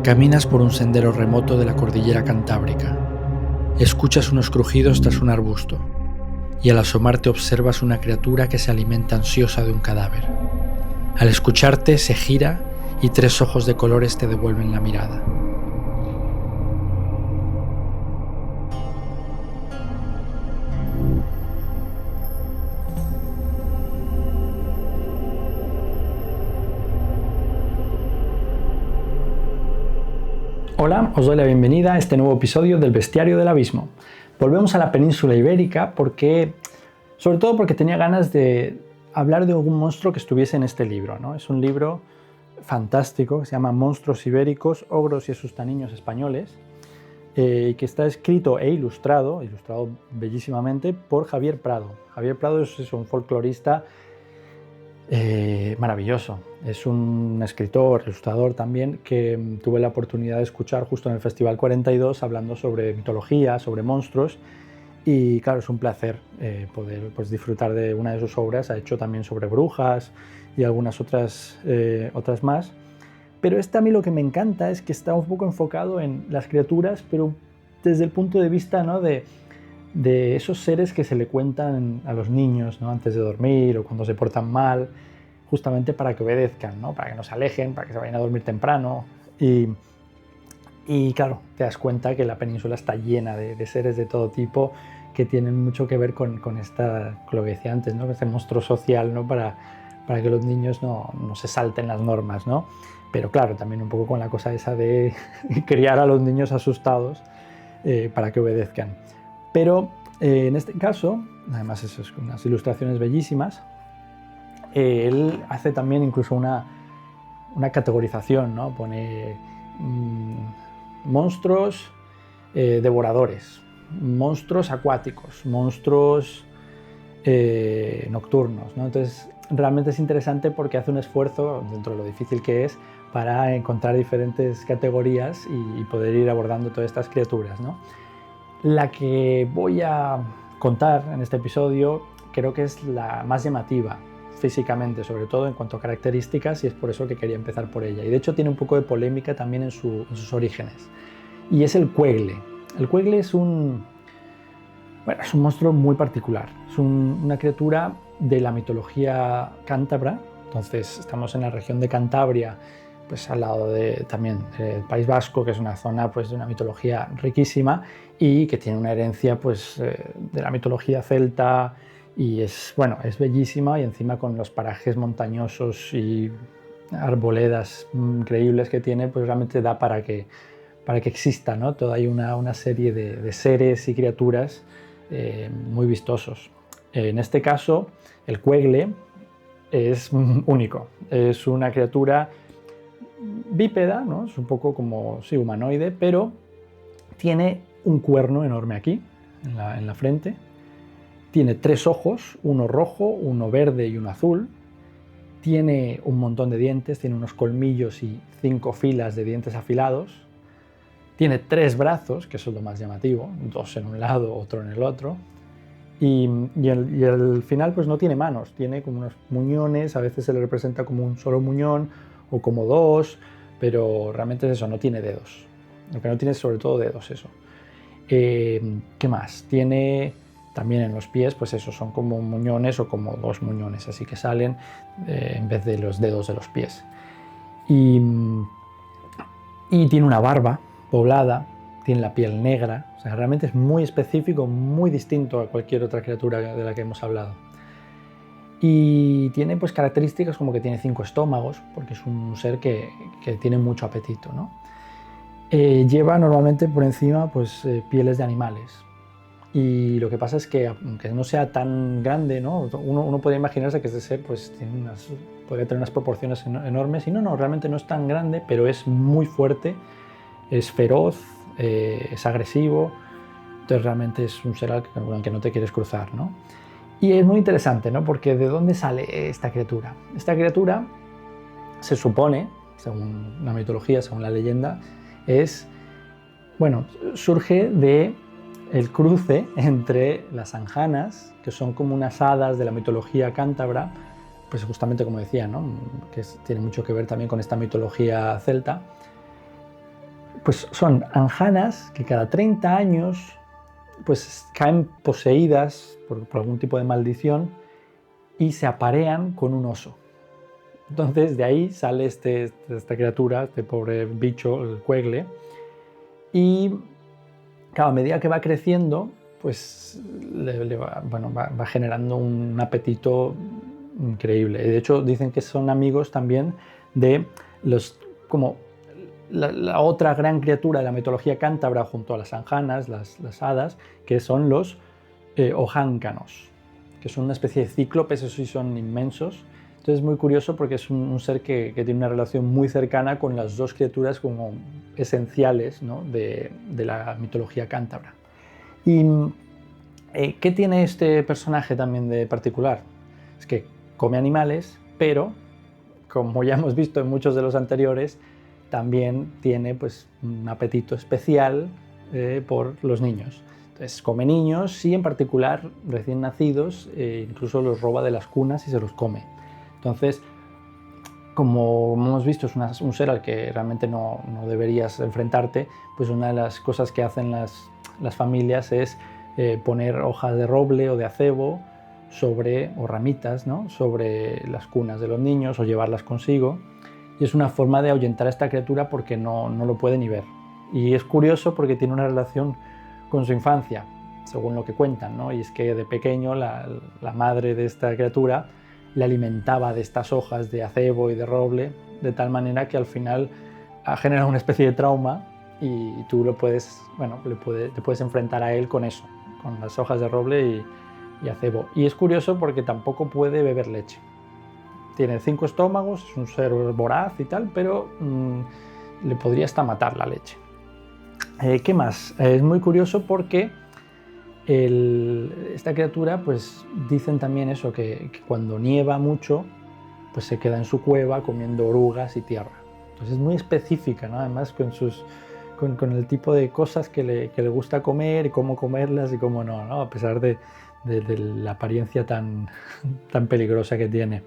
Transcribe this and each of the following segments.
Caminas por un sendero remoto de la cordillera Cantábrica. Escuchas unos crujidos tras un arbusto y al asomarte observas una criatura que se alimenta ansiosa de un cadáver. Al escucharte se gira y 3 ojos de colores te devuelven la mirada. Hola, os doy la bienvenida a este nuevo episodio del Bestiario del Abismo. Volvemos a la península ibérica sobre todo porque tenía ganas de hablar de algún monstruo que estuviese en este libro, ¿no? Es un libro fantástico que se llama Monstruos ibéricos, ogros y asustaniños españoles, que está escrito e ilustrado bellísimamente por Javier Prado. Javier Prado es un folclorista maravilloso. Es un escritor, ilustrador también, que tuve la oportunidad de escuchar justo en el Festival 42 hablando sobre mitología, sobre monstruos, y claro, es un placer poder disfrutar de una de sus obras. Ha hecho también sobre brujas y algunas otras más, pero a mí lo que me encanta es que está un poco enfocado en las criaturas, pero desde el punto de vista, ¿no?, de esos seres que se le cuentan a los niños, ¿no?, antes de dormir o cuando se portan mal, justamente para que obedezcan, ¿no?, para que no se alejen, para que se vayan a dormir temprano. Y claro, te das cuenta que la península está llena de seres de todo tipo que tienen mucho que ver con lo que decía antes, ¿no?, este monstruo social, ¿no?, para que los niños no se salten las normas, ¿no? Pero claro, también un poco con la cosa esa de criar a los niños asustados para que obedezcan. Pero en este caso, además es con unas ilustraciones bellísimas, él hace también incluso una categorización, ¿no? Pone monstruos devoradores, monstruos acuáticos, monstruos nocturnos, ¿no? Entonces realmente es interesante porque hace un esfuerzo, dentro de lo difícil que es, para encontrar diferentes categorías y poder ir abordando todas estas criaturas, ¿no? La que voy a contar en este episodio creo que es la más llamativa físicamente, sobre todo en cuanto a características, y es por eso que quería empezar por ella. Y de hecho tiene un poco de polémica también en sus orígenes. Y es el cuegle. El cuegle es un monstruo muy particular. Es una criatura de la mitología cántabra. Entonces estamos en la región de Cantabria, pues al lado también del País Vasco, que es una zona pues de una mitología riquísima y que tiene una herencia pues de la mitología celta, y es bellísima, y encima con los parajes montañosos y arboledas increíbles que tiene, pues realmente da para que exista, ¿no? Hay una serie de seres y criaturas muy vistosos. En este caso, el cuegle es único. Es una criatura bípeda, ¿no? Es un poco como humanoide, pero tiene un cuerno enorme aquí, en la frente. Tiene 3 ojos, uno rojo, uno verde y uno azul. Tiene un montón de dientes, tiene unos colmillos y 5 filas de dientes afilados. Tiene 3 brazos, que eso es lo más llamativo, 2 en un lado, otro en el otro. Y al final pues no tiene manos, tiene como unos muñones, a veces se le representa como un solo muñón o como 2, pero realmente es eso, no tiene dedos. Lo que no tiene es sobre todo dedos, eso. ¿Qué más? Tiene también en los pies, pues eso, son como muñones o como 2 muñones, así que salen en vez de los dedos de los pies. Y tiene una barba poblada, tiene la piel negra, o sea, realmente es muy específico, muy distinto a cualquier otra criatura de la que hemos hablado. Y tiene pues características como que tiene 5 estómagos, porque es un ser que tiene mucho apetito, ¿no? Lleva normalmente por encima pues pieles de animales. Y lo que pasa es que, aunque no sea tan grande, ¿no?, uno podría imaginarse que este ser pues podría tener unas proporciones enormes, y no, realmente no es tan grande, pero es muy fuerte, es feroz, es agresivo. Entonces realmente es un ser con el que no te quieres cruzar, ¿no? Y es muy interesante, ¿no?, porque ¿de dónde sale esta criatura? Esta criatura se supone, según la mitología, según la leyenda, surge de el cruce entre las anjanas, que son como unas hadas de la mitología cántabra, pues justamente como decía, ¿no?, que tiene mucho que ver también con esta mitología celta, pues son anjanas que cada 30 años pues caen poseídas por algún tipo de maldición y se aparean con un oso. Entonces de ahí sale esta criatura, este pobre bicho, el cuegle, y a medida que va creciendo, pues va generando un apetito increíble. De hecho, dicen que son amigos también de como la otra gran criatura de la mitología cántabra junto a las anjanas, las hadas, que son los ojáncanos, que son una especie de cíclopes, esos sí son inmensos. Entonces es muy curioso porque es un ser que tiene una relación muy cercana con las dos criaturas como esenciales, ¿no?, de la mitología cántabra. ¿Y qué tiene este personaje también de particular? Es que come animales, pero, como ya hemos visto en muchos de los anteriores, también tiene pues, un apetito especial por los niños. Entonces come niños y en particular recién nacidos, incluso los roba de las cunas y se los come. Entonces, como hemos visto, es un ser al que realmente no deberías enfrentarte, pues una de las cosas que hacen las familias es poner hojas de roble o de acebo o ramitas, ¿no?, sobre las cunas de los niños o llevarlas consigo. Y es una forma de ahuyentar a esta criatura porque no lo puede ni ver. Y es curioso porque tiene una relación con su infancia, según lo que cuentan, ¿no? Y es que de pequeño la madre de esta criatura le alimentaba de estas hojas de acebo y de roble, de tal manera que al final ha generado una especie de trauma y tú te puedes enfrentar a él con eso, con las hojas de roble y acebo. Y es curioso porque tampoco puede beber leche. Tiene 5 estómagos, es un ser voraz y tal, pero le podría hasta matar la leche. ¿Qué más? Es muy curioso porque esta criatura, pues dicen también eso, que cuando nieva mucho, pues se queda en su cueva comiendo orugas y tierra. Entonces es muy específica, ¿no? Además con el tipo de cosas que le gusta comer y cómo comerlas y cómo no, ¿no? A pesar de la apariencia tan peligrosa que tiene.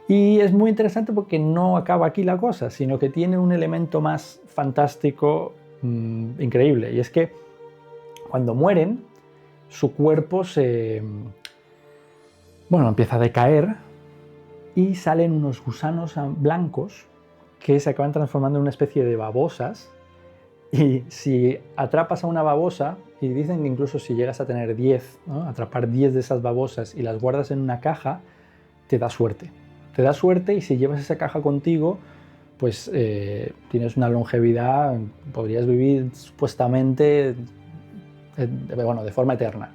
Y es muy interesante porque no acaba aquí la cosa, sino que tiene un elemento más fantástico, increíble, y es que cuando mueren, su cuerpo empieza a decaer y salen unos gusanos blancos que se acaban transformando en una especie de babosas. Y si atrapas a una babosa, y dicen que incluso si llegas a tener 10, ¿no?, atrapar 10 de esas babosas y las guardas en una caja, te da suerte. Te da suerte y si llevas esa caja contigo, pues tienes una longevidad, podrías vivir supuestamente de forma eterna.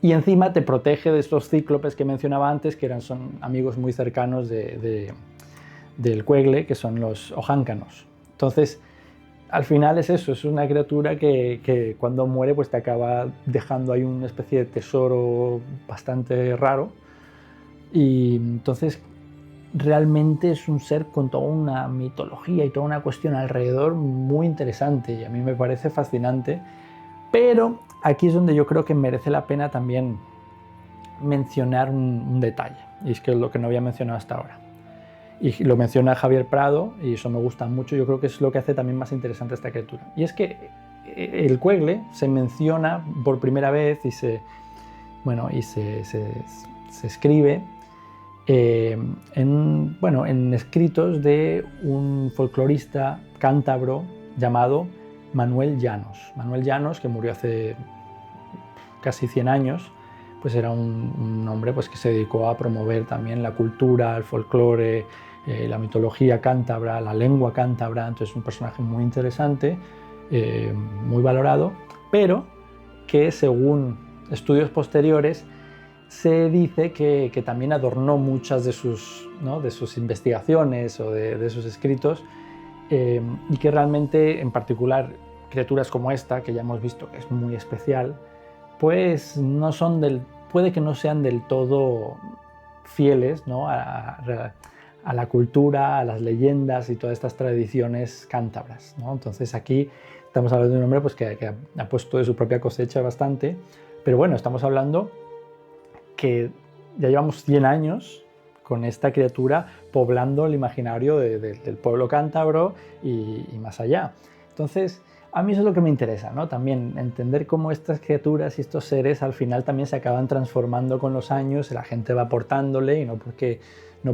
Y encima te protege de estos cíclopes que mencionaba antes, que son amigos muy cercanos del cuegle, que son los ojáncanos. Entonces, al final es eso, es una criatura que cuando muere pues te acaba dejando ahí una especie de tesoro bastante raro. Y entonces realmente es un ser con toda una mitología y toda una cuestión alrededor muy interesante y a mí me parece fascinante. Pero aquí es donde yo creo que merece la pena también mencionar un detalle, y es que es lo que no había mencionado hasta ahora. Y lo menciona Javier Prado, y eso me gusta mucho, yo creo que es lo que hace también más interesante esta criatura. Y es que el cuegle se menciona por primera vez y se escribe en escritos de un folclorista cántabro llamado Manuel Llanos. Manuel Llanos, que murió hace casi 100 años, pues era un hombre pues, que se dedicó a promover también la cultura, el folclore, la mitología cántabra, la lengua cántabra. Entonces un personaje muy interesante, muy valorado, pero que según estudios posteriores se dice que también adornó muchas de sus investigaciones o de sus escritos, y que realmente, en particular, criaturas como esta, que ya hemos visto que es muy especial, pues puede que no sean del todo fieles, ¿no?, a la cultura, a las leyendas y todas estas tradiciones cántabras, ¿no? Entonces aquí estamos hablando de un hombre pues, que ha puesto de su propia cosecha bastante, pero bueno, estamos hablando que ya llevamos 100 años con esta criatura poblando el imaginario del pueblo cántabro y más allá. Entonces, a mí eso es lo que me interesa, ¿no? También entender cómo estas criaturas y estos seres al final también se acaban transformando con los años, la gente va aportándole y no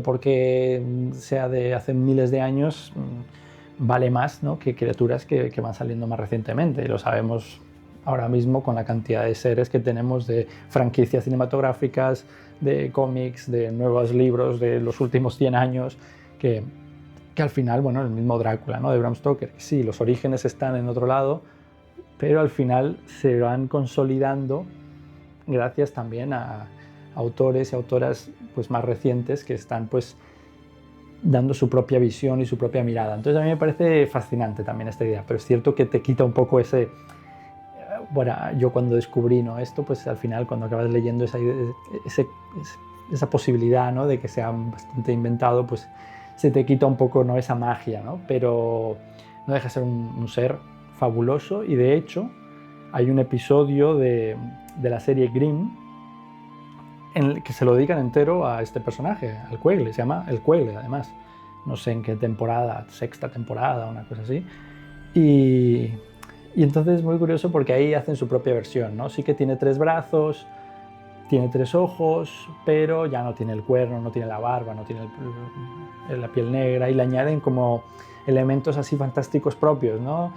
porque sea de hace miles de años vale más, ¿no?, que criaturas que van saliendo más recientemente. Y lo sabemos ahora mismo con la cantidad de seres que tenemos, de franquicias cinematográficas, de cómics, de nuevos libros de los últimos 100 años, que al final, bueno, el mismo Drácula, ¿no?, de Bram Stoker, sí, los orígenes están en otro lado, pero al final se van consolidando gracias también a autores y autoras pues más recientes que están pues dando su propia visión y su propia mirada. Entonces a mí me parece fascinante también esta idea, pero es cierto que te quita un poco ese... Bueno, yo cuando descubrí, ¿no?, esto, pues al final cuando acabas leyendo esa posibilidad, ¿no?, de que sea bastante inventado, pues se te quita un poco, ¿no?, esa magia, ¿no? Pero no deja de ser un ser fabuloso y de hecho hay un episodio de la serie Grimm en el que se lo dedican entero a este personaje, al Quegle, se llama El Quegle además, no sé en qué temporada, sexta temporada, una cosa así, y entonces es muy curioso porque ahí hacen su propia versión, ¿no? Sí que tiene 3 brazos, tiene 3 ojos, pero ya no tiene el cuerno, no tiene la barba, no tiene la piel negra, y le añaden como elementos así fantásticos propios, ¿no?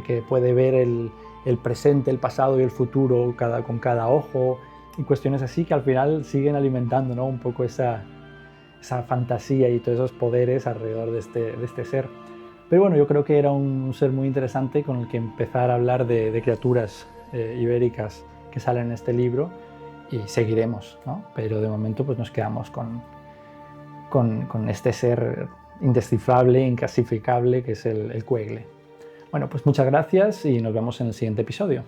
Que puede ver el presente, el pasado y el futuro con cada ojo, y cuestiones así que al final siguen alimentando, ¿no?, un poco esa fantasía y todos esos poderes alrededor de este ser. Pero bueno, yo creo que era un ser muy interesante con el que empezar a hablar de criaturas ibéricas que salen en este libro, y seguiremos, ¿no? Pero de momento pues nos quedamos con este ser indescifrable, inclasificable, que es el Quegle. Bueno, pues muchas gracias y nos vemos en el siguiente episodio.